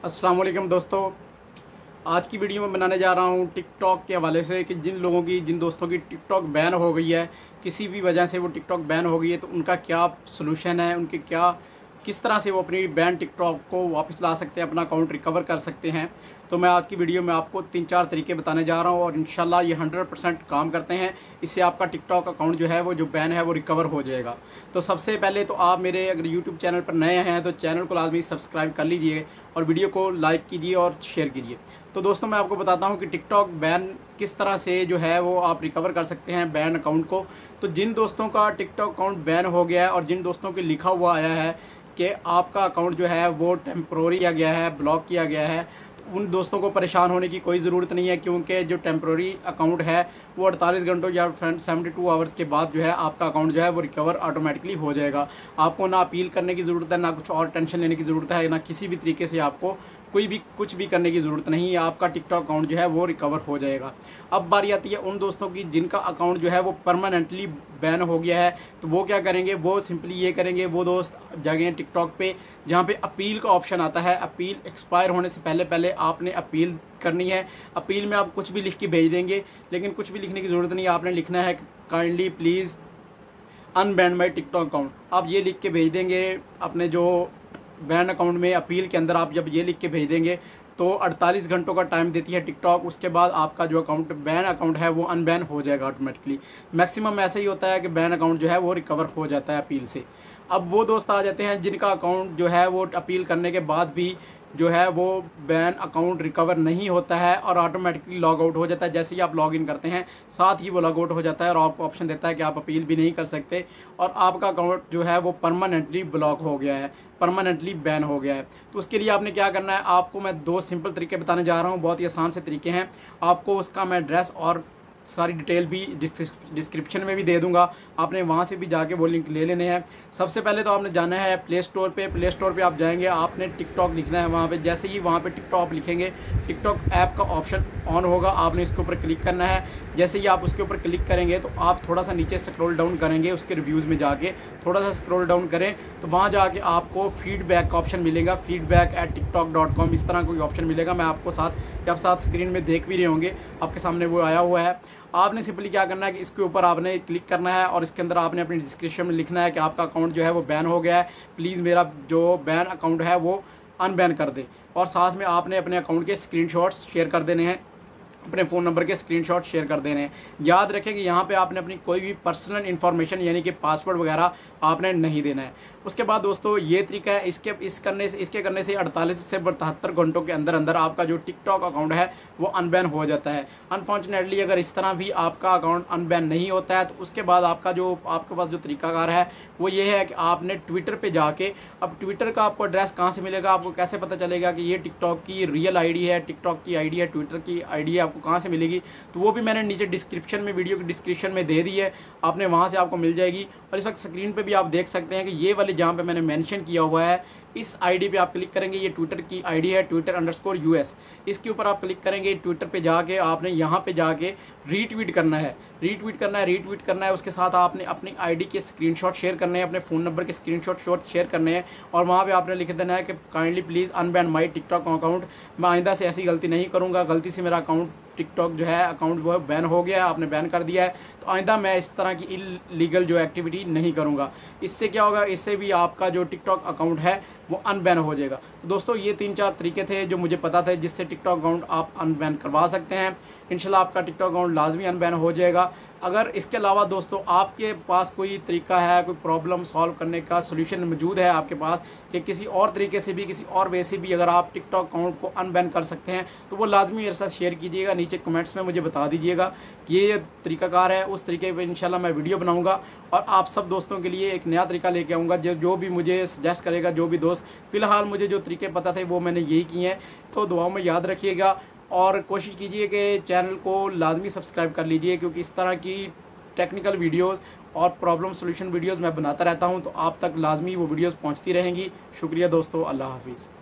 अस्सलाम वालेकुम दोस्तों। आज की वीडियो में बनाने जा रहा हूँ टिकटॉक के हवाले से कि जिन दोस्तों की टिकटॉक बैन हो गई है, किसी भी वजह से वो टिकटॉक बैन हो गई है, तो उनका क्या सलूशन है, उनके किस तरह से वो अपनी बैन टिकटॉक को वापस ला सकते हैं, अपना अकाउंट रिकवर कर सकते हैं। तो मैं आज की वीडियो में आपको 3-4 तरीके बताने जा रहा हूँ और इंशाल्लाह ये 100% काम करते हैं। इससे आपका टिकटॉक अकाउंट जो है वो जो बैन है वो रिकवर हो जाएगा। तो सबसे पहले तो आप मेरे अगर यूट्यूब चैनल पर नए हैं तो चैनल को लाजमी सब्सक्राइब कर लीजिए और वीडियो को लाइक कीजिए और शेयर कीजिए। तो दोस्तों मैं आपको बताता हूँ कि टिकटॉक बैन किस तरह से जो है वो आप रिकवर कर सकते हैं बैन अकाउंट को। तो जिन दोस्तों का टिकटॉक अकाउंट बैन हो गया है और जिन दोस्तों के लिखा हुआ आया है कि आपका अकाउंट जो है वो टेम्प्रोरी किया गया है, ब्लॉक किया गया है, तो उन दोस्तों को परेशान होने की कोई ज़रूरत नहीं है, क्योंकि जो टेम्प्रोरी अकाउंट है वो 48 घंटों या 72 आवर्स के बाद जो है आपका अकाउंट जो है वो रिकवर ऑटोमेटिकली हो जाएगा। आपको ना अपील करने की ज़रूरत है, ना कुछ और टेंशन लेने की ज़रूरत है, ना किसी भी तरीके से आपको कुछ भी करने की ज़रूरत नहीं है। आपका टिकटॉक अकाउंट जो है वो रिकवर हो जाएगा। अब बारी आती है उन दोस्तों की जिनका अकाउंट जो है वो परमानेंटली बैन हो गया है। तो वो क्या करेंगे, वो सिंपली ये करेंगे, वो दोस्त जाएंगे टिकटॉक पे जहाँ पे अपील का ऑप्शन आता है। अपील एक्सपायर होने से पहले पहले आपने अपील करनी है। अपील में आप कुछ भी लिख के भेज देंगे, लेकिन कुछ भी लिखने की ज़रूरत नहीं है। आपने लिखना है kindly please unban my TikTok account. आप ये लिख के भेज देंगे अपने जो बैन अकाउंट में। अपील के अंदर आप जब ये लिख के भेज देंगे तो 48 घंटों का टाइम देती है टिकटॉक। उसके बाद आपका जो अकाउंट बैन अकाउंट है वो अनबैन हो जाएगा ऑटोमेटिकली। मैक्सिमम ऐसे ही होता है कि बैन अकाउंट जो है वो रिकवर हो जाता है अपील से। अब वो दोस्त आ जाते हैं जिनका अकाउंट जो है वो अपील करने के बाद भी जो है वो बैन अकाउंट रिकवर नहीं होता है और ऑटोमेटिकली लॉग आउट हो जाता है। जैसे ही आप लॉग इन करते हैं साथ ही वो लॉग आउट हो जाता है और आपको ऑप्शन देता है कि आप अपील भी नहीं कर सकते और आपका अकाउंट जो है वो परमानेंटली ब्लॉक हो गया है, परमानेंटली बैन हो गया है। तो उसके लिए आपने क्या करना है, आपको मैं 2 सिंपल तरीके बताने जा रहा हूँ, बहुत ही आसान से तरीके हैं। आपको उसका मैं एड्रेस और सारी डिटेल भी डिस्क्रिप्शन में भी दे दूंगा, आपने वहाँ से भी जाके वो लिंक ले लेने हैं। सबसे पहले तो आपने जाना है प्ले स्टोर पे आप जाएंगे, आपने टिकटॉक लिखना है वहाँ पे। जैसे ही वहाँ पे टिकटॉक लिखेंगे, टिकटॉक ऐप का ऑप्शन ऑन होगा, आपने इसके ऊपर क्लिक करना है। जैसे ही आप उसके ऊपर क्लिक करेंगे तो आप थोड़ा सा नीचे स्क्रॉल डाउन करेंगे, उसके रिव्यूज़ में जाके थोड़ा सा स्क्रॉल डाउन करें तो वहाँ जाके आपको फीडबैक का ऑप्शन मिलेगा, feedback@tiktok.com इस तरह कोई ऑप्शन मिलेगा। मैं आपको आप साथ स्क्रीन में देख भी रहे होंगे, आपके सामने वो आया हुआ है। आपने सिंपली क्या करना है कि इसके ऊपर आपने क्लिक करना है और इसके अंदर आपने अपनी डिस्क्रिप्शन में लिखना है कि आपका अकाउंट जो है वो बैन हो गया है, प्लीज़ मेरा जो बैन अकाउंट है वो अनबैन कर दें। और साथ में आपने अपने अकाउंट के स्क्रीनशॉट्स शेयर कर देने हैं, अपने फ़ोन नंबर के स्क्रीनशॉट शेयर कर देने हैं। याद रखें कि यहाँ पे आपने अपनी कोई भी पर्सनल इन्फॉर्मेशन यानी कि पासवर्ड वगैरह आपने नहीं देना है। उसके बाद दोस्तों ये तरीका है, इसके करने से 48 से 72 घंटों के अंदर अंदर आपका जो टिकटॉक अकाउंट है वो अनबैन हो जाता है। अनफॉर्चुनेटली अगर इस तरह भी आपका अकाउंट अनबैन नहीं होता है तो उसके बाद आपके पास जो तरीकाकार है वो ये है कि आपने ट्विटर पर जाके, अब ट्विटर का आपको एड्रेस कहाँ से मिलेगा, आपको कैसे पता चलेगा कि ये टिकटॉक की रियल ID है, टिकटॉक की ID है, ट्विटर की ID है, आपको कहाँ से मिलेगी? तो वो भी मैंने नीचे डिस्क्रिप्शन में, वीडियो की डिस्क्रिप्शन में दे दी है, आपने वहाँ से आपको मिल जाएगी। और इस वक्त स्क्रीन पे भी आप देख सकते हैं कि ये वाले जहाँ पे मैंने मेंशन किया हुआ है इस आईडी पे आप क्लिक करेंगे। ये ट्विटर की आईडी है, Twitter_US। इसके ऊपर आप क्लिक करेंगे, ट्विटर पे जाके आपने यहाँ पे जाके रीट्वीट करना है। उसके साथ आपने अपनी आईडी के स्क्रीनशॉट शेयर करने हैं, अपने फ़ोन नंबर के स्क्रीनशॉट शेयर करने हैं और वहाँ पे आपने लिख देना है कि kindly please unban my TikTok account. मैं आइंदा से ऐसी गलती नहीं करूँगा, गलती से मेरा अकाउंट टिकटॉक जो है अकाउंट वो बैन हो गया है, आपने बैन कर दिया है, तो आइंदा मैं इस तरह की इलीगल जो एक्टिविटी नहीं करूँगा। इससे क्या होगा, इससे भी आपका जो टिकटॉक अकाउंट है वो अनबैन हो जाएगा। तो दोस्तों ये 3-4 तरीके थे जो मुझे पता थे जिससे टिकटॉक अकाउंट आप अनबैन करवा सकते हैं। इंशाल्लाह आपका टिकटॉक अकाउंट लाजमी अनबैन हो जाएगा। अगर इसके अलावा दोस्तों आपके पास कोई तरीका है, कोई प्रॉब्लम सॉल्व करने का सोल्यूशन मौजूद है आपके पास, कि किसी और तरीके से भी, किसी और वे से भी अगर आप टिकटॉक अकाउंट को अनबैन कर सकते हैं तो वो लाजमी मेरे साथ शेयर कीजिएगा, नीचे कमेंट्स में मुझे बता दीजिएगा कि ये तरीकाकार है। उस तरीके पर इंशाल्लाह मैं वीडियो बनाऊँगा और आप सब दोस्तों के लिए एक नया तरीका लेके आऊँगा। जो भी मुझे सजेस्ट करेगा, जो भी दोस्त, फ़िलहाल मुझे जो तरीके पता थे वो मैंने यही किए हैं। तो दुआओं में याद रखिएगा और कोशिश कीजिए कि चैनल को लाजमी सब्सक्राइब कर लीजिए, क्योंकि इस तरह की टेक्निकल वीडियोस और प्रॉब्लम सॉल्यूशन वीडियोस मैं बनाता रहता हूं, तो आप तक लाजमी वो वीडियोस पहुंचती रहेंगी। शुक्रिया दोस्तों, अल्लाह हाफिज़।